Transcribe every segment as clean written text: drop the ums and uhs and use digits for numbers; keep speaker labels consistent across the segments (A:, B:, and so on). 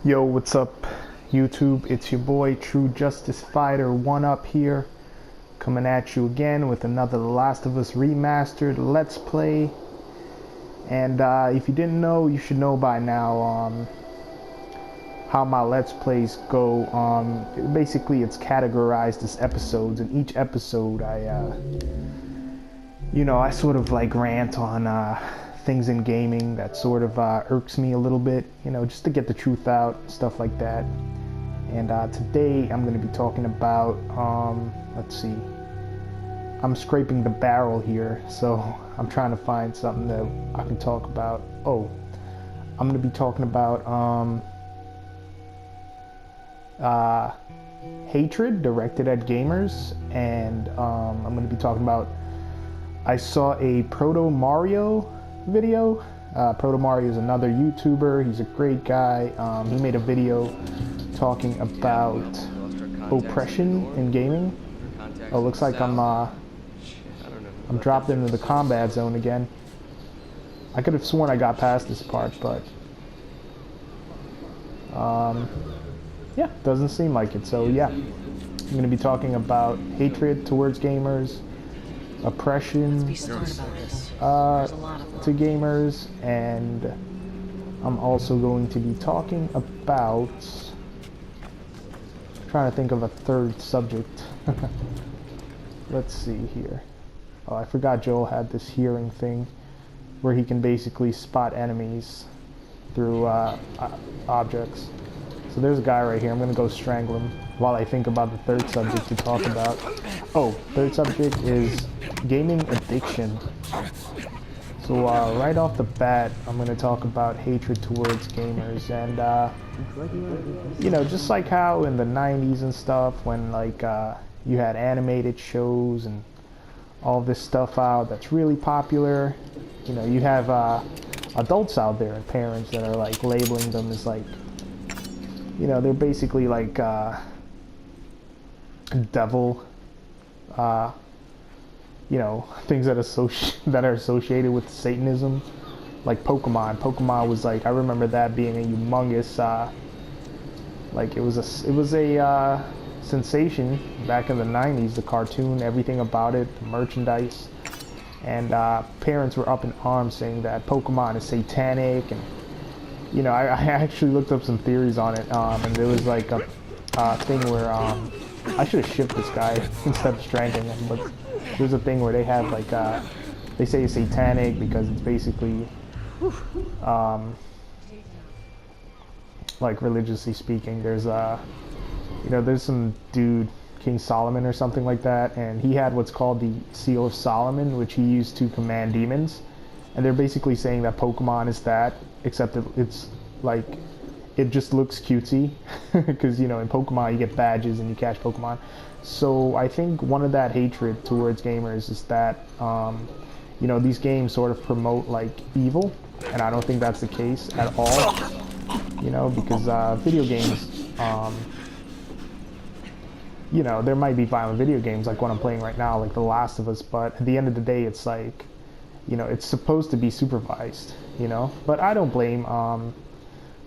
A: Yo, what's up, YouTube? It's your boy, True Justice Fighter 1 Up here, coming at you again with another Last of Us Remastered Let's Play. And if you didn't know, you should know by now how my Let's Plays go. Basically, it's categorized as episodes, and each episode I sort of like rant on things in gaming that sort of irks me a little bit, just to get the truth out, stuff like that. And today I'm going to be talking about, let's see, I'm scraping the barrel here, so I'm trying to find something that I can talk about. Oh, I'm going to be talking about hatred directed at gamers, and I'm going to be talking about, I saw a Proto Mario video. Proto Mario is another YouTuber. He's a great guy. He made a video talking about oppression in gaming. Oh, looks like I'm dropped into the combat zone again. I could have sworn I got past this part, but yeah, doesn't seem like it. So yeah, I'm going to be talking about hatred towards gamers, oppression to gamers, and I'm also going to be talking about, trying to think of a third subject. Let's see here. Oh, I forgot Joel had this hearing thing where he can basically spot enemies through objects. So there's a guy right here. I'm going to go strangle him while I think about the third subject to talk about. Oh, third subject is gaming addiction. So right off the bat, I'm going to talk about hatred towards gamers, and just like how in the 90s and stuff, when like you had animated shows and all this stuff out that's really popular, you have adults out there and parents that are like labeling them as like, they're basically like devil, things that are associated with Satanism, like Pokemon. Pokemon was like, I remember that being a humongous, like it was a sensation back in the 90s. The cartoon, everything about it, the merchandise, and parents were up in arms saying that Pokemon is satanic. And I actually looked up some theories on it, and there was like a thing where I should have shipped this guy instead of strangling him, but there's a thing where they have like they say it's satanic because it's basically like religiously speaking, there's there's some dude, King Solomon or something like that, and he had what's called the Seal of Solomon, which he used to command demons. And they're basically saying that Pokemon is that, except that it's like, it just looks cutesy because in Pokemon you get badges and you catch Pokemon. So I think one of that hatred towards gamers is that these games sort of promote like evil, and I don't think that's the case at all. Because video games, there might be violent video games like what I'm playing right now, like The Last of Us, but at the end of the day, it's like, it's supposed to be supervised, but I don't blame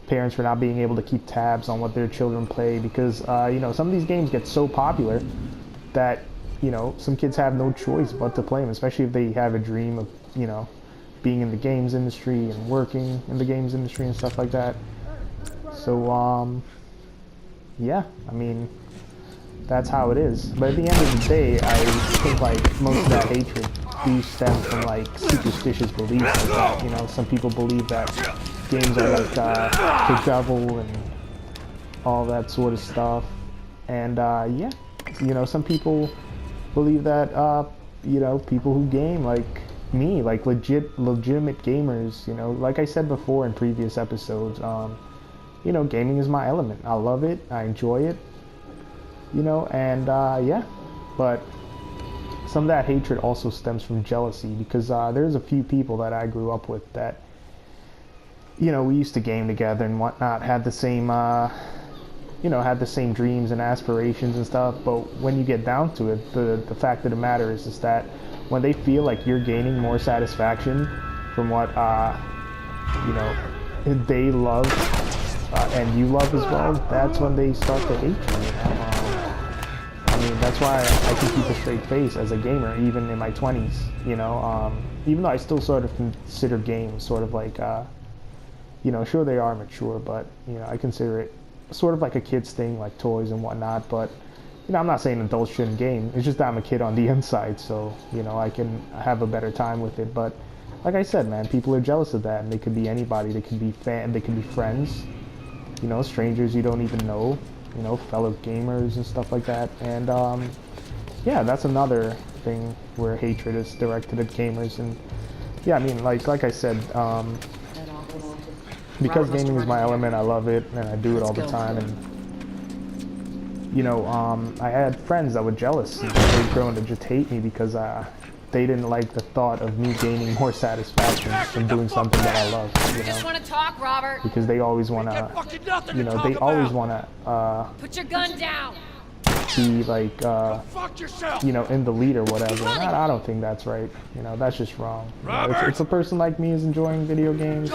A: parents for not being able to keep tabs on what their children play, because some of these games get so popular that some kids have no choice but to play them, especially if they have a dream of being in the games industry and working in the games industry and stuff like that. So yeah, I mean, that's how it is. But at the end of the day, I think like most of that hatred do stem from like superstitious beliefs like that. Some people believe that games are like the devil and all that sort of stuff. And yeah, some people believe that people who game like me, like legitimate gamers, like I said before in previous episodes, gaming is my element. I love it, I enjoy it, and yeah. But some of that hatred also stems from jealousy, because there's a few people that I grew up with that we used to game together and whatnot, had the same had the same dreams and aspirations and stuff. But when you get down to it, the fact of the matter is that when they feel like you're gaining more satisfaction from what they love and you love as well, that's when they start to hate you, you know? I mean, that's why I can keep a straight face as a gamer, even in my 20s, you know? Even though I still sort of consider games sort of like, you know, sure they are mature, but, you know, I consider it sort of like a kid's thing, like toys and whatnot, but, you know, I'm not saying adults shouldn't game. It's just that I'm a kid on the inside, so, you know, I can have a better time with it. But like I said, man, people are jealous of that, and they could be anybody. They could be they could be friends, you know, strangers you don't even know, you know, fellow gamers and stuff like that. And yeah, that's another thing where hatred is directed at gamers. And yeah, I mean, like I said, because gaming is my element, I love it, and I do it all the time. And you know, I had friends that were jealous, and they'd grow to just hate me because they didn't like the thought of me gaining more satisfaction from doing something that I love, you know.
B: Just want to talk, Robert.
A: Because they always want to, you know, they always want to
B: put your gun down.
A: Be like, you know, in the lead or whatever. And I don't think that's right. You know, that's just wrong. You know, if a person like me is enjoying video games,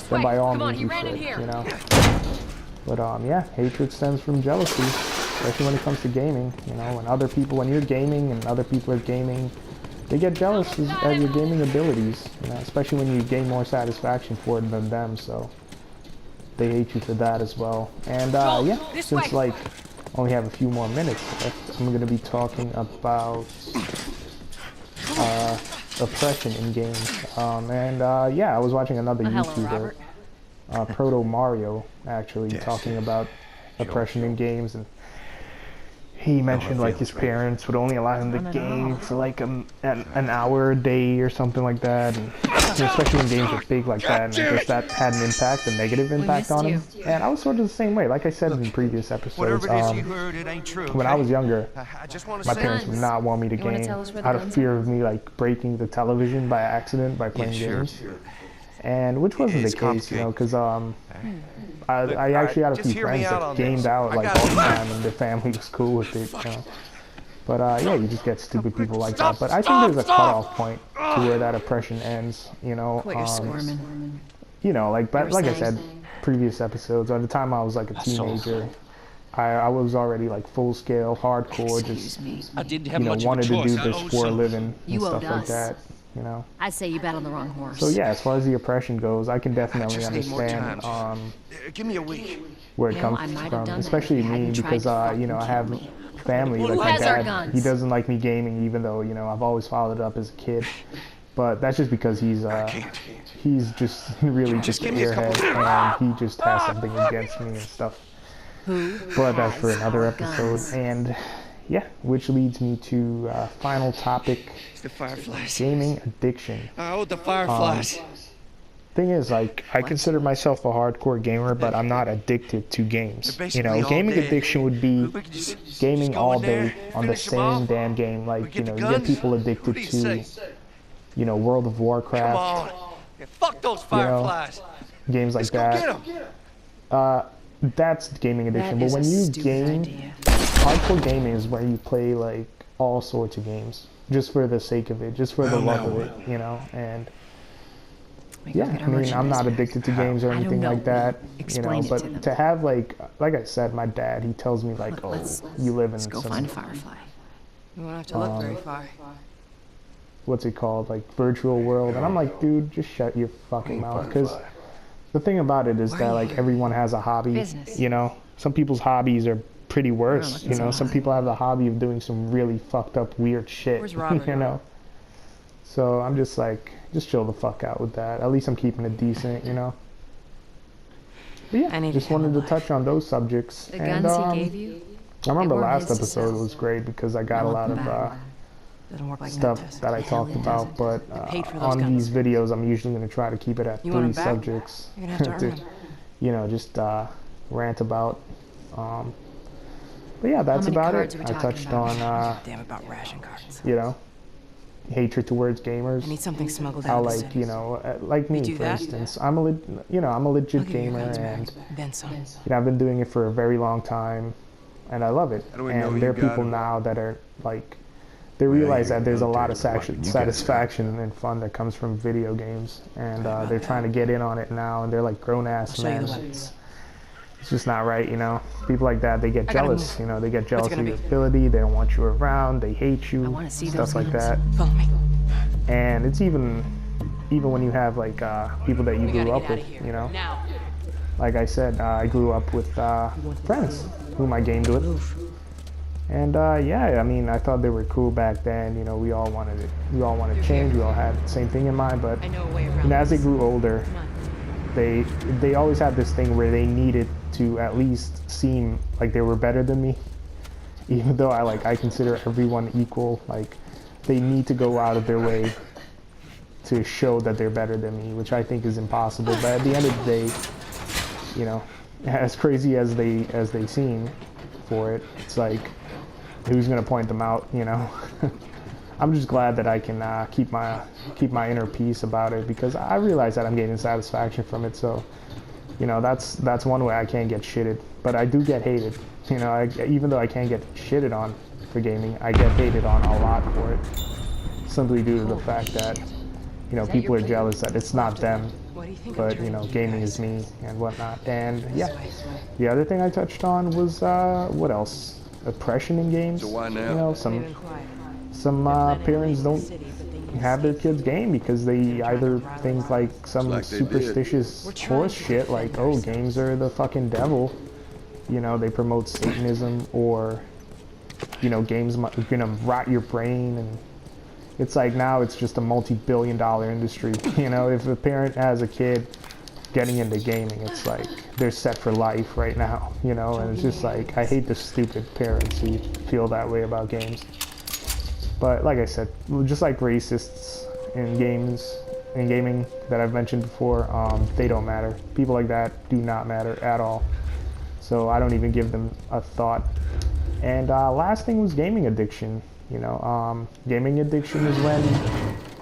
A: then by all means you should, you know. But yeah, hatred stems from jealousy, especially when it comes to gaming. You know, when you're gaming and other people are gaming, they get jealous at your gaming abilities. You know, especially when you gain more satisfaction for it than them. So they hate you for that as well. And yeah, since like I only have a few more minutes left, I'm going to be talking about oppression in games. Yeah, I was watching another YouTuber, Proto Mario, actually, talking about oppression in games, and he mentioned like his parents would only allow him to game for like an hour a day or something like that, and especially when games are big like that, and I guess that had an impact, a negative impact on him. And I was sort of the same way. Like I said in previous episodes, when I was younger, my parents would not want me to game out of fear of me like breaking the television by accident by playing games. And which wasn't the case, you know, because I actually had a few friends that gamed out like all the time, and their family was cool with it, you know. But yeah, you just get stupid people like that. But I think there's a cutoff point to where that oppression ends, you know. You know, like I said, previous episodes, at the time I was like a teenager, I was already like full scale, hardcore, just, you know, wanted to do this for a living and stuff like that. You know,
B: I'd say you bet on the wrong horse.
A: So yeah, as far as the oppression goes, I can definitely understand
C: give me a week.
A: where it comes from, especially me, because you know, I have family, like my dad, he doesn't like me gaming, even though, you know, I've always followed it up as a kid. But that's just because he's just really just an airhead, and he just has something against me and stuff. But that's for another episode. And yeah, which leads me to final topic,
C: the fireflies.
A: Gaming addiction.
C: Oh, the fireflies.
A: Thing is, like, I consider myself a hardcore gamer, but I'm not addicted to games. You know, gaming addiction would be gaming all day on the same damn game. Like, you know, you get people addicted to, you know, World of Warcraft.
C: Fuck those fireflies.
A: You know, games like that. That's gaming addiction. But when you game, hardcore gaming is where you play like all sorts of games, just for the sake of it, just for the love of it, you know. And yeah, I mean, I'm not addicted to games or anything like that, you know. But to have like I said, my dad, he tells me like, oh, you live in some,
B: find a firefly.
C: You won't have to look very far.
A: What's it called, like virtual world? And I'm like, dude, just shut your fucking mouth, because the thing about it is that like everyone has a hobby, you know. Some people's hobbies are pretty worse, you know. Some people have the hobby of doing some really fucked up weird shit, you know. So I'm just like, just chill the fuck out with that. At least I'm keeping it decent, you know. But yeah, just wanted to touch on those subjects. And I remember last episode was great because I got a lot of stuff that I talked about, but on these videos I'm usually going to try to keep it at 3 subjects to, you know, just rant about. But yeah, that's about it. I touched on you know, hatred towards gamers.
C: I need something smuggled
A: how,
C: out
A: like, you know, like me, for instance, I'm a legit gamer, and you know, I've been doing it for a very long time, and I love it. And there are people now that are like, they realize that there's a lot of satisfaction and fun that comes from video games, and they're trying to get in on it now, and they're like grown-ass men It's just not right, you know. People like that, they get jealous, you know. They get jealous of
C: gonna
A: your
C: be?
A: ability. They don't want you around. They hate
B: I
A: you.
B: wanna see
A: Stuff
B: those
A: like
B: guns.
A: that.
C: Follow me.
A: And it's even when you have like people that you
C: We
A: grew
C: gotta
A: up
C: get out
A: with,
C: of here.
A: you know.
C: Now.
A: Like I said, I grew up with friends whom I gamed with. And yeah, I mean, I thought they were cool back then. You know, we all wanted change. We all had the same thing in mind. But
C: I know a way around.
A: and as they
C: this.
A: grew older,
C: Come on.
A: they always had this thing where they needed to at least seem like they were better than me, even though I consider everyone equal. Like they need to go out of their way to show that they're better than me, which I think is impossible. But at the end of the day, you know, as crazy as they seem for it, it's like, who's gonna point them out, you know? I'm just glad that I can keep my inner peace about it, because I realize that I'm getting satisfaction from it. So, you know, that's one way I can't get shitted, but I do get hated. You know, even though I can't get shitted on for gaming, I get hated on a lot for it, simply due to the fact that, you know, people are jealous that it's not them,
C: What do you think?
A: but you know, gaming is me and whatnot. And yeah, the other thing I touched on was what else? Oppression in games.
D: So why now?
A: You know, some parents don't have their kids game because they either think like some
D: Like they
A: superstitious horse shit, like, oh, games are the fucking devil. You know, they promote Satanism, or you know, games are gonna rot your brain. And it's like, now it's just a multi-billion-dollar industry. You know, if a parent has a kid getting into gaming, it's like they're set for life right now, you know. And it's just like, I hate the stupid parents who feel that way about games. But like I said, just like racists in gaming that I've mentioned before, they don't matter. People like that do not matter at all. So I don't even give them a thought. And last thing was gaming addiction. You know, gaming addiction is when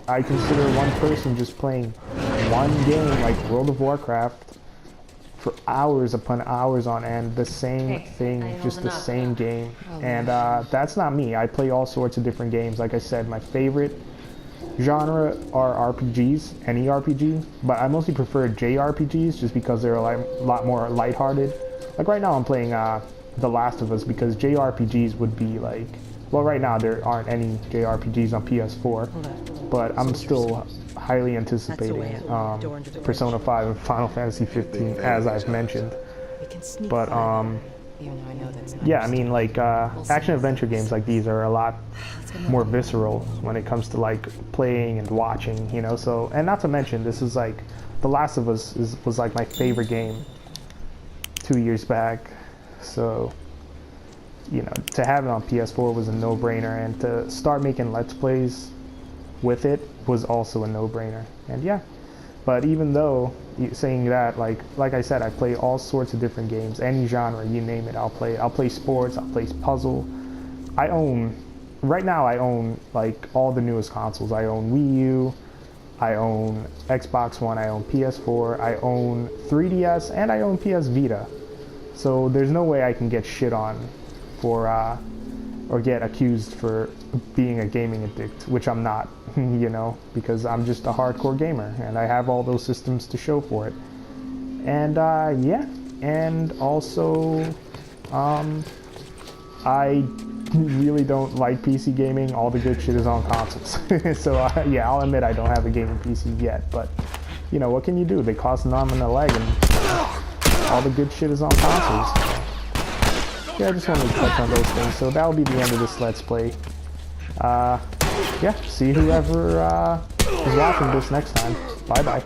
A: I consider one person just playing one game, like World of Warcraft, for hours upon hours on end, the same thing, just the same game. And that's not me. I play all sorts of different games. Like I said, my favorite genre are RPGs, any RPG, but I mostly prefer JRPGs just because they're a lot more lighthearted. Like right now I'm playing The Last of Us, because JRPGs would be like, well, right now there aren't any JRPGs on PS4, but I'm still highly anticipating Persona 5 and Final Fantasy 15, as I've mentioned. But yeah, I mean, like action adventure games like these are a lot more visceral when it comes to like playing and watching, you know. So, and not to mention, this is like, The Last of Us was like my favorite game 2 years back. So, you know, to have it on PS4 was a no-brainer, and to start making Let's Plays with it was also a no-brainer. And yeah, but even though saying that, like I said, I play all sorts of different games, any genre, you name it, I'll play. I'll play sports, I'll play puzzle. Right now I own like all the newest consoles. I own Wii U, I own Xbox One, I own PS4, I own 3DS, and I own PS Vita. So there's no way I can get shit on for or get accused for being a gaming addict, which I'm not, you know, because I'm just a hardcore gamer and I have all those systems to show for it. And yeah, and also I really don't like PC gaming. All the good shit is on consoles. So yeah, I'll admit I don't have a gaming PC yet, but you know, what can you do? They cost an arm and a leg, and all the good shit is on consoles. Yeah, I just wanted to touch on those things. So that'll be the end of this Let's Play. Yeah, see whoever is watching this next time. Bye-bye.